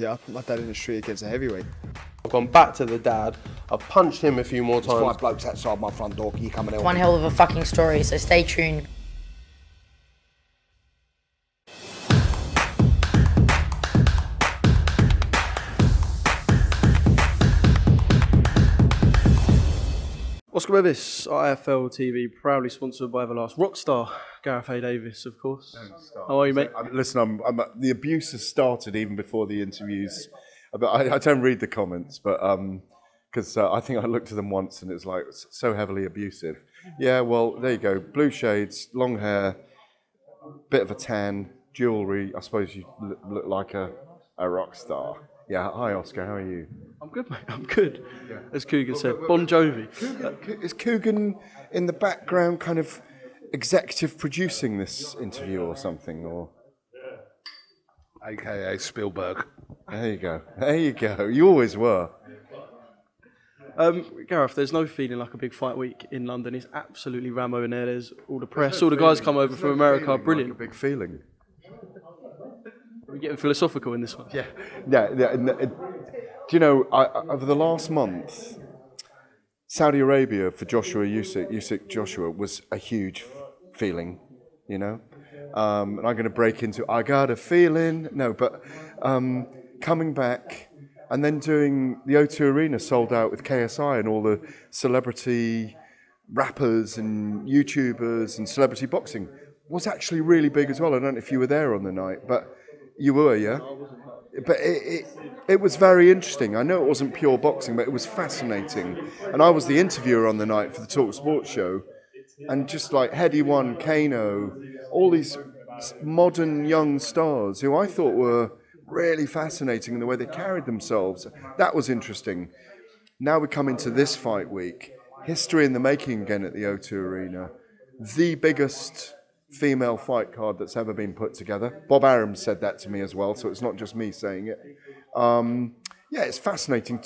Yeah, I put my dad in the street against a heavyweight. I've gone back to the dad. I've punched him a few more times. 5 blokes outside my front door. Can you come and help One me? hell of a fucking story, so stay tuned. Oscar BEVIS, IFL TV, proudly sponsored by the last rockstar, Gareth Davies, of course. How are you, mate? Listen, the abuse has started even before the interviews. I don't read the comments, but because I think I looked at them once and it was like so heavily abusive. Yeah, well, there you go. Blue shades, long hair, bit of a tan, jewellery. I suppose you look like a rock star. Yeah, hi Oscar, how are you? I'm good, mate. I'm good. As Coogan said, Bon Jovi. Is Coogan in the background kind of executive producing this interview or something? Or AKA Spielberg. There you go. There you go. You always were. Gareth, there's no feeling like a big fight week in London. It's absolutely Ramo in there. There's all the press, all the guys come over from America. Brilliant. Like a big feeling. We're getting philosophical in this one. Yeah. Do you know, over the last month, Saudi Arabia for Usyk Joshua was a huge feeling, you know. And I'm going to break into, I got a feeling. No, but coming back and then doing the O2 Arena sold out with KSI and all the celebrity rappers and YouTubers and celebrity boxing was actually really big as well. I don't know if you were there on the night, but you were, yeah? But it was very interesting. I know it wasn't pure boxing, but it was fascinating. And I was the interviewer on the night for the Talk Sports show. And just like Heady One, Kano, all these modern young stars who I thought were really fascinating in the way they carried themselves. That was interesting. Now we come into this fight week. History in the making again at the O2 Arena. The biggest female fight card that's ever been put together. Bob Arum said that to me as well, so it's not just me saying it. Yeah, it's fascinating.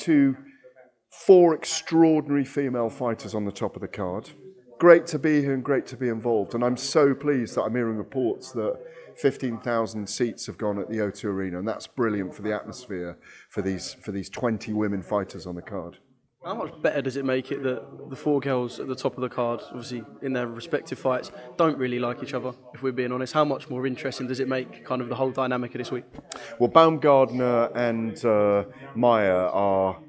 4 extraordinary female fighters on the top of the card. Great to be here and great to be involved. And I'm so pleased that I'm hearing reports that 15,000 seats have gone at the O2 Arena, and that's brilliant for the atmosphere for these 20 women fighters on the card. How much better does it make it that the 4 girls at the top of the card, obviously in their respective fights, don't really like each other, if we're being honest? How much more interesting does it make kind of the whole dynamic of this week? Well, Baumgardner and Maya are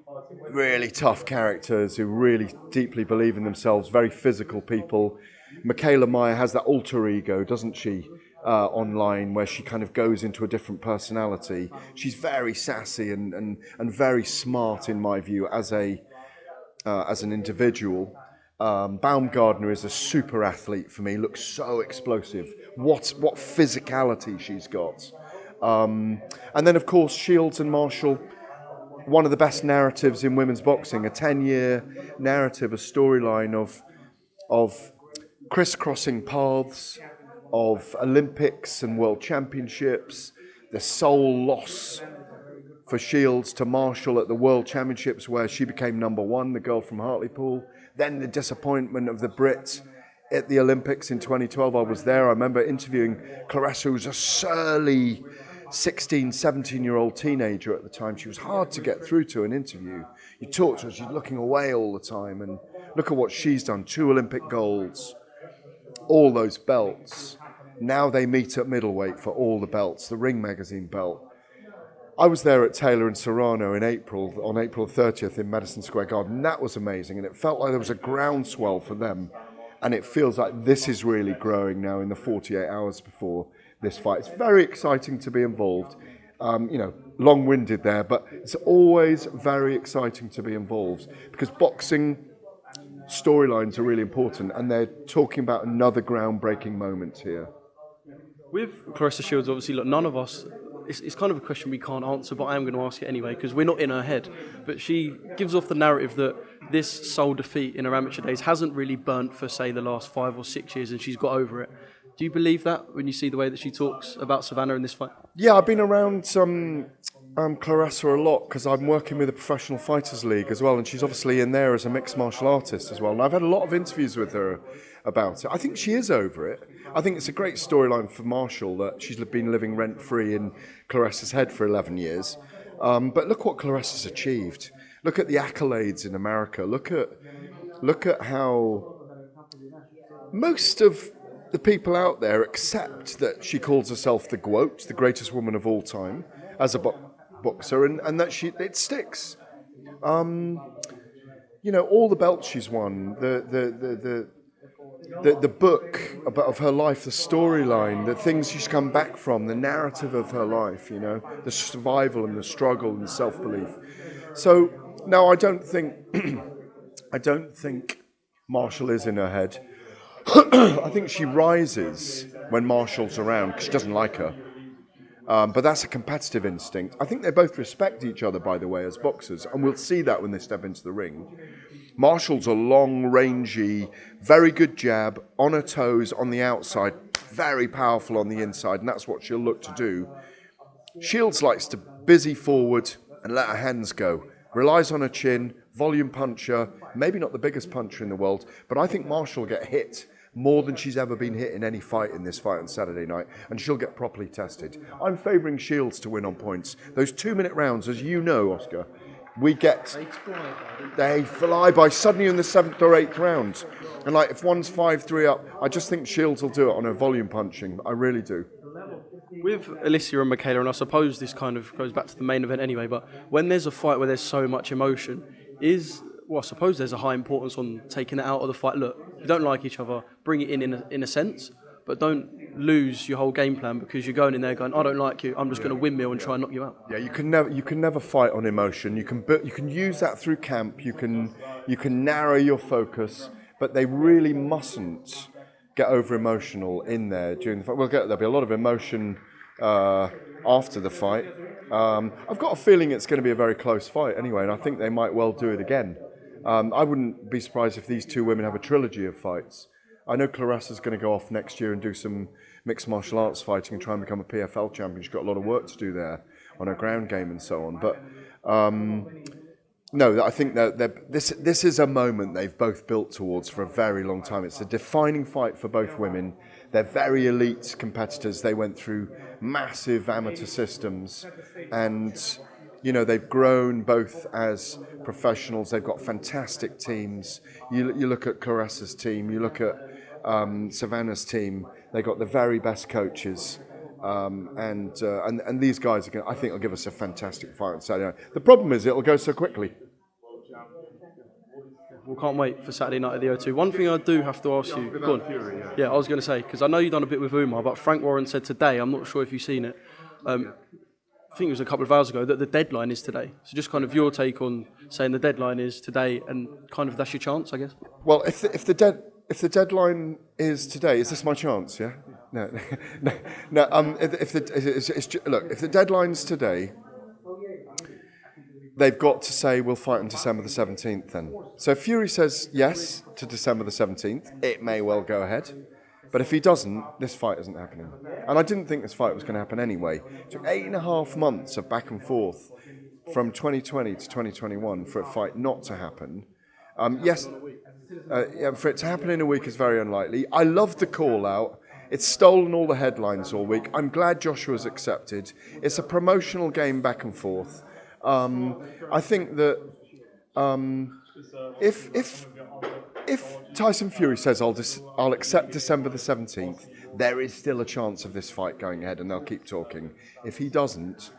really tough characters who really deeply believe in themselves, very physical people. Michaela Maya has that alter ego, doesn't she, online, where she kind of goes into a different personality. She's very sassy and very smart, in my view, as an individual. Baumgardner is a super athlete for me, looks so explosive. What physicality she's got. And then, of course, Shields and Marshall, one of the best narratives in women's boxing, a 10-year narrative, a storyline of crisscrossing paths, of Olympics and World Championships, the sole loss for Shields to Marshall at the World Championships where she became number 1, the girl from Hartlepool. Then the disappointment of the Brit at the Olympics in 2012. I was there. I remember interviewing Claressa, who was a surly 16, 17-year-old teenager at the time. She was hard to get through to an interview. You talk to her, she's looking away all the time. And look at what she's done. 2 Olympic golds, all those belts. Now they meet at middleweight for all the belts, the Ring Magazine belt. I was there at Taylor and Serrano in April, on April 30th in Madison Square Garden. That was amazing, and it felt like there was a groundswell for them. And it feels like this is really growing now in the 48 hours before this fight. It's very exciting to be involved. Long-winded there, but it's always very exciting to be involved because boxing storylines are really important, and they're talking about another groundbreaking moment here. With Claressa Shields, obviously, look, none of us, it's kind of a question we can't answer, but I am going to ask it anyway because we're not in her head. But she gives off the narrative that this sole defeat in her amateur days hasn't really burnt for, say, the last 5 or 6 years, and she's got over it. Do you believe that when you see the way that she talks about Savannah in this fight? Yeah, I've been around Claressa a lot because I'm working with the Professional Fighters League as well, and she's obviously in there as a mixed martial artist as well. And I've had a lot of interviews with her about it. I think she is over it. I think it's a great storyline for Marshall that she's been living rent-free in Claressa's head for 11 years. But look what Clarissa's achieved. Look at the accolades in America. Look at how most of the people out there accept that she calls herself the GWOAT, the greatest woman of all time, as a boxer, and that it sticks. All the belts she's won, the book of her life, the storyline, the things she's come back from, the narrative of her life, the survival and the struggle and self-belief. So no, I don't think Marshall is in her head. I think she rises when Marshall's around because she doesn't like her. But that's a competitive instinct. I think they both respect each other, by the way, as boxers, and we'll see that when they step into the ring. Marshall's a long, rangy, very good jab, on her toes, on the outside, very powerful on the inside, and that's what she'll look to do. Shields likes to busy forward and let her hands go. Relies on her chin, volume puncher, maybe not the biggest puncher in the world, but I think Marshall will get hit more than she's ever been hit in any fight in this fight on Saturday night, and she'll get properly tested. I'm favouring Shields to win on points. Those 2-minute rounds, as you know, Oscar, they fly by suddenly in the 7th or 8th round. And if one's 5-3 up, I just think Shields will do it on her volume punching. I really do. With Alicia and Michaela, and I suppose this kind of goes back to the main event anyway, but when there's a fight where there's so much emotion, I suppose there's a high importance on taking it out of the fight. Look, you don't like each other, bring it in a sense, but don't lose your whole game plan because you're going in there going, I don't like you, I'm just going to windmill and try and knock you out. Yeah, you can never fight on emotion. You can use that through camp. You can narrow your focus, but they really mustn't get over emotional in there during the fight. There'll be a lot of emotion after the fight. I've got a feeling it's going to be a very close fight anyway, and I think they might well do it again. I wouldn't be surprised if these two women have a trilogy of fights. I know Clarissa's going to go off next year and do some mixed martial arts fighting and try and become a PFL champion. She's got a lot of work to do there on her ground game and so on. But no, I think that this is a moment they've both built towards for a very long time. It's a defining fight for both women. They're very elite competitors. They went through massive amateur systems and they've grown both as professionals. They've got fantastic teams. You look at Clarissa's team, you look at Savannah's team. They've got the very best coaches. And these guys, I think, will give us a fantastic fight on Saturday night. The problem is it'll go so quickly. We can't wait for Saturday night at the O2. One thing I do have to ask you, go on. Fury, yeah, I was going to say, because I know you've done a bit with Umar, but Frank Warren said today, I'm not sure if you've seen it, I think it was a couple of hours ago, that the deadline is today. So just kind of your take on saying the deadline is today and kind of that's your chance, I guess? Well, if the deadline is today, is this my chance, yeah? No. If the deadline's today, they've got to say we'll fight on December the 17th then. So if Fury says yes to December the 17th, it may well go ahead. But if he doesn't, this fight isn't happening. And I didn't think this fight was going to happen anyway. It took 8.5 months of back and forth from 2020 to 2021 for a fight not to happen. For it to happen in a week is very unlikely. I love the call out. It's stolen all the headlines all week. I'm glad Joshua's accepted. It's a promotional game back and forth. I think that if Tyson Fury says I'll accept December the 17th, there is still a chance of this fight going ahead and they'll keep talking. If he doesn't,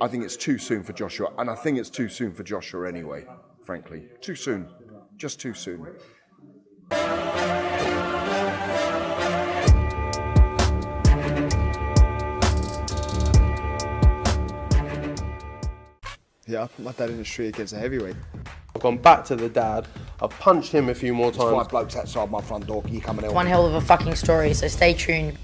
I think it's too soon for Joshua, and I think it's too soon for Joshua anyway, frankly. Too soon. Just too soon. Yeah, I put my dad in the street against a heavyweight. I've gone back to the dad. I've punched him a few more times. 5 blokes outside my front door. Can you come and help One me? hell of a fucking story, so stay tuned.